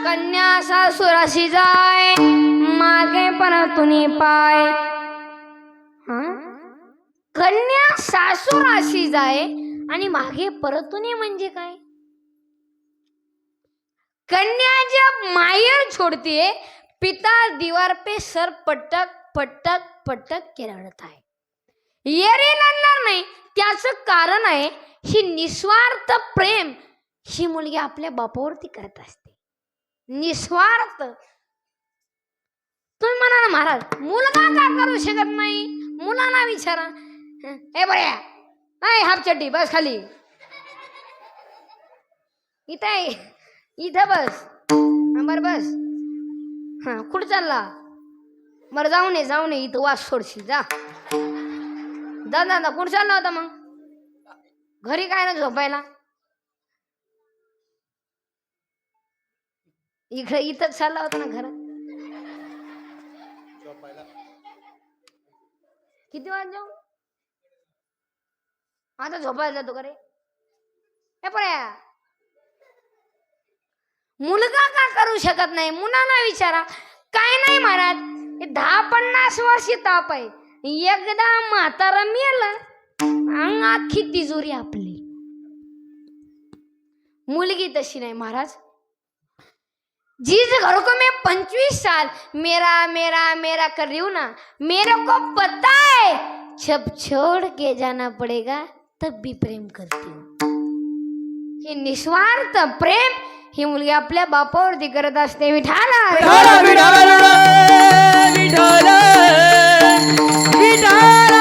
कन्या सासुराशी जाय मागे परतुनी पाय. कन्या सासुराशी जाय आणि मागे परतुनी म्हणजे काय? कन्या जब मायर छोड़ती पिता दीवार पे सर पटक पटक पटक के रडत आहे. येरी लागणार नाही. त्याचं कारण आहे ही निस्वार्थ प्रेम ही मुलगी आपल्या बापावरती करत असते. निस्वार्थ. तुम्ही म्हणा ना महाराज मुलगा का करू शकत नाही? मुलांना विचारा. ए बऱ्या हाय हाफ चड्डी बस खाली. इथं बस. बर बस. हा कुठं चालला? बरं जाऊ नये इथं वास सोडशी जा. दादा कुठं चालला होता मग? घरी काय ना झोपायला? इथंच चालला होता ना घरात. किती वाज जाऊ? आता झोपायला जातो का रे? हे पर्या मुलगा का करू शकत नाही? मुलांना विचारा. काय नाही महाराज 10-50 वर्षी ताप आहे. एकदा म्हातारा मेलं अख्खी तिजोरी आपली. मुलगी तशी नाही महाराज. जिस घर को मैं 25 साल मेरा मेरा मेरा कर रही हूं ना, मेरे को पता है जब छोड़ के जाना पड़ेगा तब भी प्रेम करती हूँ. हे निस्वार्थ प्रेम ही मुलगी आपल्या बापावरती करत असते. विठाला विठाला विठाला विठाला विठाला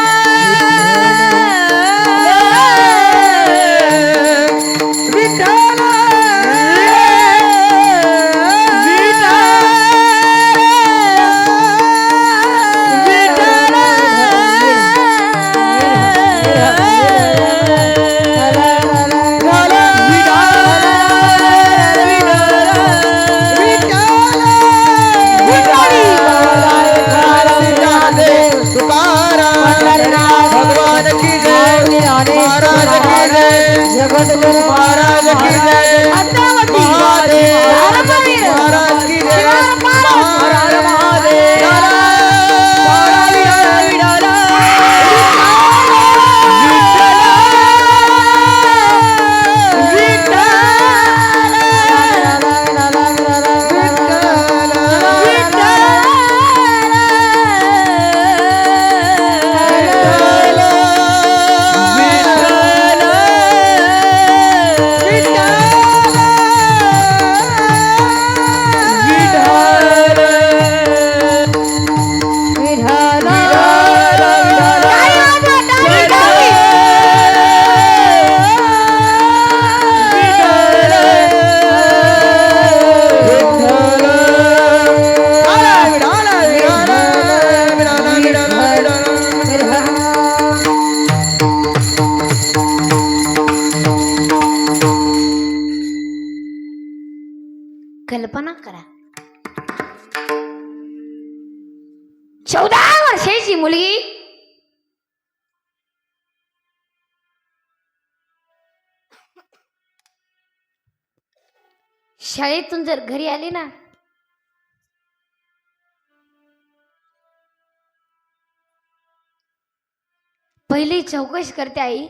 कल्पना करा. 14 वर्षाची मुलगी शाळेतून जर घरी आली ना पहिली चौकशी करते. आई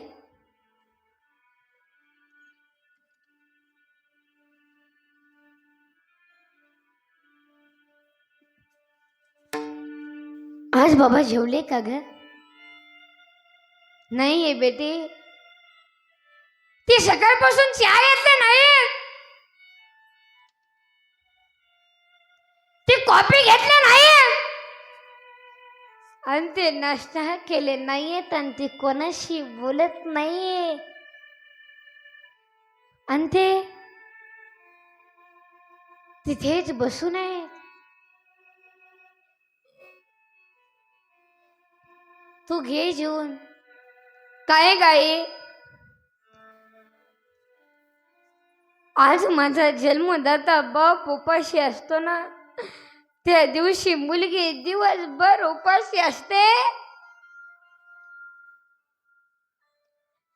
आज बाबा जेवले का ग? नाही आहे बेटे. ती सकाळपासून चहा घेतले नाही. ती कॉफी घेतली नाही आणि ते नाश्ता केले नाहीयेत आणि ती कोणाशी बोलत नाहीये आणि ते तिथेच बसून आहे. तू घे जेवून. काय गाई आज माझा जन्मदाता बाप उपाशी असतो ना त्या दिवशी मुलगी दिवसभर उपाशी असते.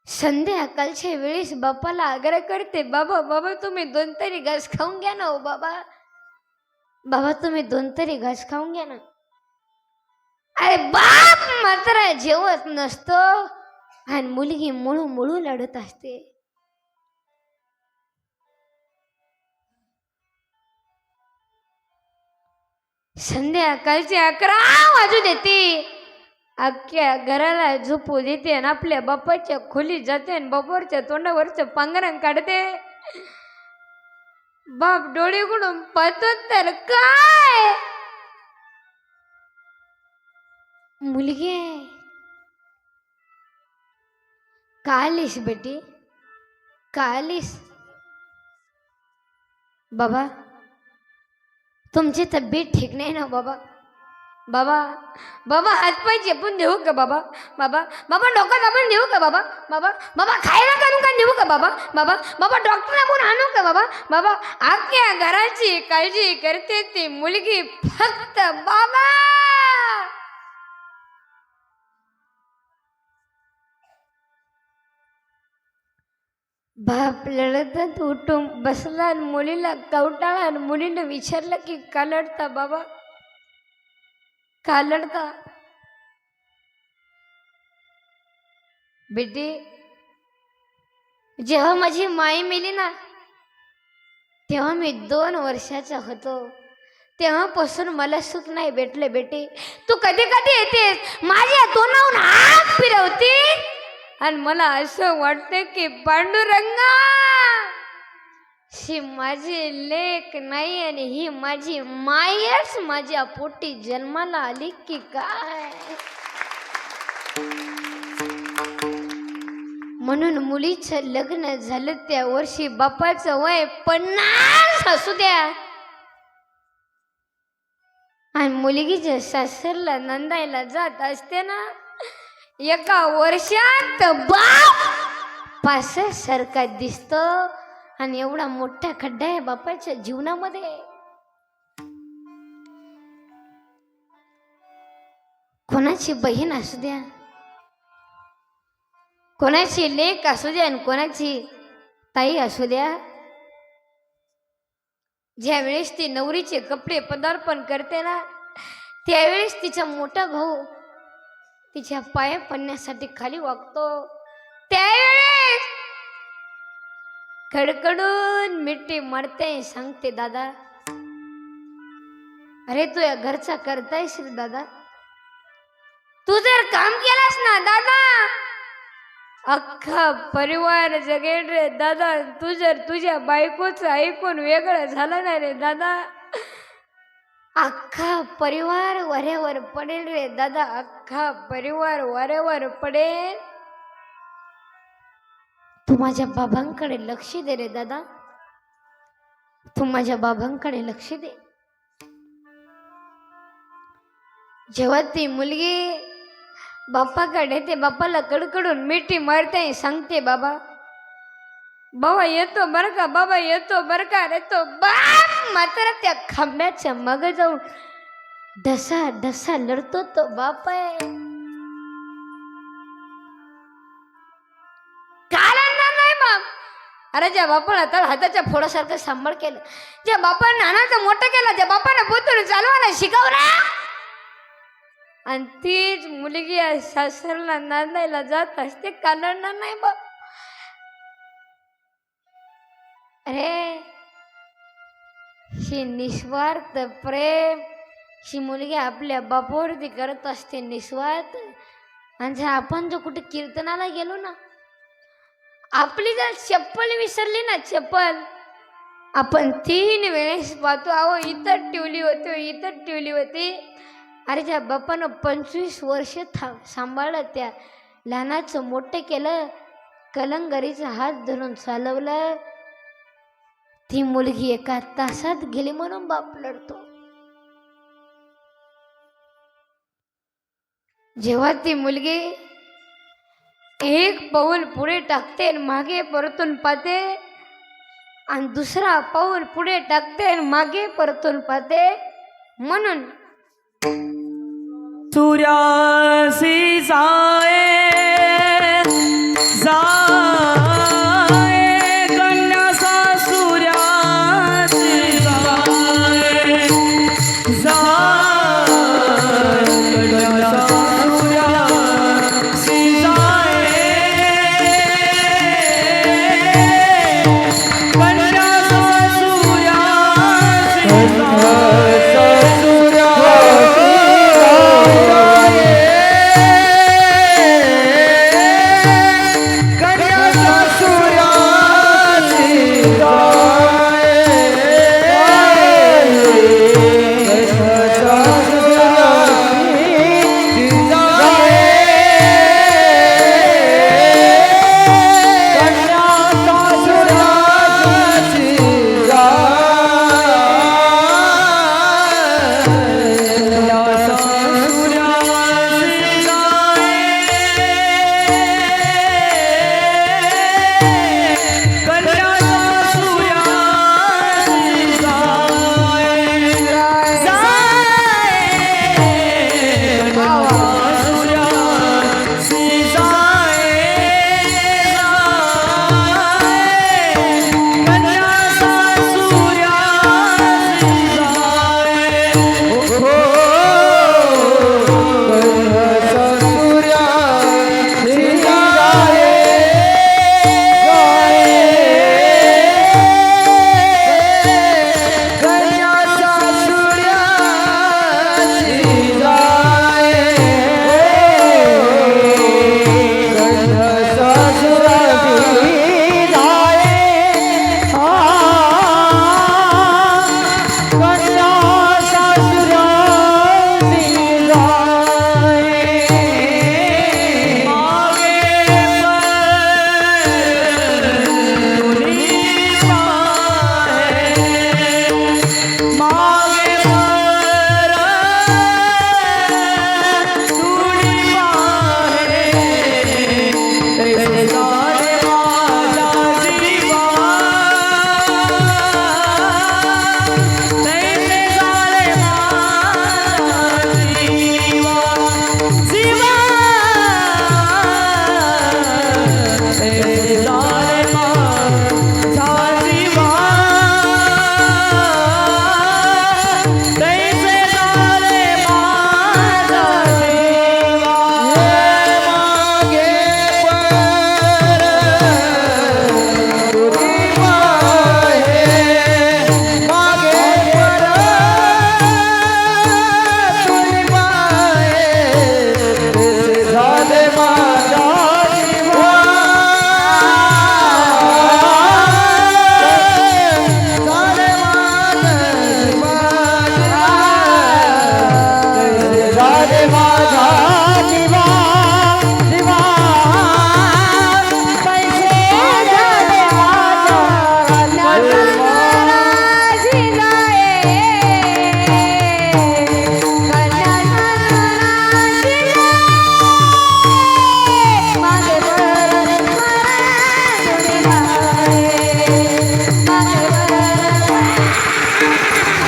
संध्याकाळच्या वेळेस बापाला आग्रह करते बाबा बाबा तुम्ही 2 तरी घास खाऊन घ्या ना. हो बाबा बाबा तुम्ही 2 तरी घास खाऊन घ्या ना. अरे बाप मात्र जेवत नसतो आणि मुलगी मुळू मुळू लढत असते. संध्याकाळचे 11 वाजू देते. अख्ख्या घराला झोपू देते आणि आपल्या बापाच्या खोलीत जाते आणि बापावरच्या तोंडावरचं पांघरण काढते. बाप डोळे उघडून पाहतो तर काय मुलगी. का आलीस बेटी, का आलीस? बाबा तुमची तब्येत ठीक नाही ना बाबा? बाबा बाबा हातपाय चेपून देऊ का बाबा? बाबा बाबा डोकं दाबून देऊ का बाबा? बाबा बाबा खायला करून का देऊ का बाबा? बाबा बाबा डॉक्टर आपण आणू का बाबा? बाबा अख्ख्या घराची काळजी करते ती मुलगी फक्त बाबा. बाप लढतच उठून बसला आणि मुलीला कवटाळा आणि मुलीने विचारलं की का लढता बाबा, का लढता? बेटी जेव्हा माझी माई मेली ना तेव्हा मी 2 वर्षाचा होतो. तेव्हापासून मला सुख नाही भेटले बेटी. तू कधी कधी येतेस माझ्या तोंडावरून हात फिरवते आणि मला असं वाटतं की पांडुरंगा ही माझी लेक नाही आणि ही माझी मायच माझ्या पोटी जन्माला आली की काय. म्हणून मुलीचं लग्न झालं त्या वर्षी बापाचं वय 50 असू द्या आणि मुलगीच्या सासरला नंदायला जात असते ना 1 वर्षात बाप 65 सारखा दिसतो. आणि एवढा मोठा खड्डा आहे बापाच्या जीवनामध्ये. कोणाची बहीण असू द्या, कोणाची लेक असू द्या आणि कोणाची ताई असू द्या, ज्या वेळेस ती नवरीचे कपडे पदार्पण करते ना त्यावेळेस तिचा मोठा भाऊ तिच्या पाया पडण्यासाठी खाली वागतो. त्यावेळेस खडखडून मिठी मारते, सांगते दादा अरे तू या घरचा करतायस रे दादा, तू जर काम केलास ना दादा अख्खा परिवार जगेल रे दादा. तू जर तुझ्या बायकोचं ऐकून वेगळं झालं ना रे दादा अख्खा परिवार वाऱ्यावर पडेल रे दादा, अख्खा परिवार वाऱ्यावर पडेल. तू माझ्या बाबांकडे लक्ष दे रे दादा, तू माझ्या बाबांकडे लक्ष दे. जेव्हा ती मुलगी बाप्पाकडे ते बाप्पाला कडकडून मिठी मारते, सांगते बाबा बाबा येतो बर का, बाबा येतो बर का रे. तो बाप मात्र त्या खांब्याच्या मागे जाऊन ढसा ढसा लढतो. तो बाप आहे अरे ज्या बापाला तर हाताच्या फोडासारखं सांभाळ केलं, ज्या बापाने नानाचं मोठं केलं, ज्या बापाने बोतून चालवायला शिकवला आणि तीच मुलगी सासरला नांदायला जात असते कालडणार नाही बाप. अरे ही निस्वार्थ प्रेम ही मुलगी आपल्या बापावरती करत असते निस्वार्थ. आणि जर आपण जो कुठे कीर्तनाला गेलो ना आपली जर चप्पल विसरली ना चप्पल आपण 3 वेळेस पाहतो अहो इथं ठेवली होती, इथं ठेवली होती. अरे ज्या बापानं 25 वर्ष सांभाळलं, त्या लहानाचं मोठं केलं, कलंगरीचा हात धरून चालवलं, ती मुलगी 1 तासात गेली म्हणून बाप लढतो. जेव्हा ती मुलगी 1 पाऊल पुढे टाकते आणि मागे परतून पाहते आणि 2रा पाऊल पुढे टाकते आणि मागे परतून पाहते. म्हणून सूर्यासी जाए जाए कन्या सा सूर्यासी जाए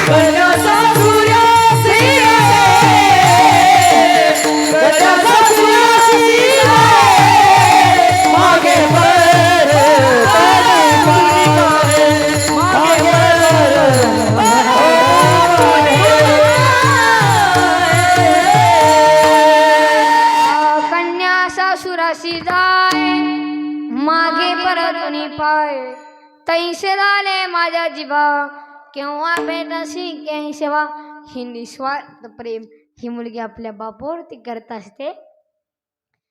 गजाचा सूर्यासी आहे, गजाचा सूर्यासी आहे, मागे वर मागे कन्या सासुराशी जाय मागे परतुनी पाय तैसे झाले माझ्या जीवा केव्हा भेटशी केव्हा सेवा ही निस्वार्थ प्रेम ही मुलगी आपल्या बापावरती करत असते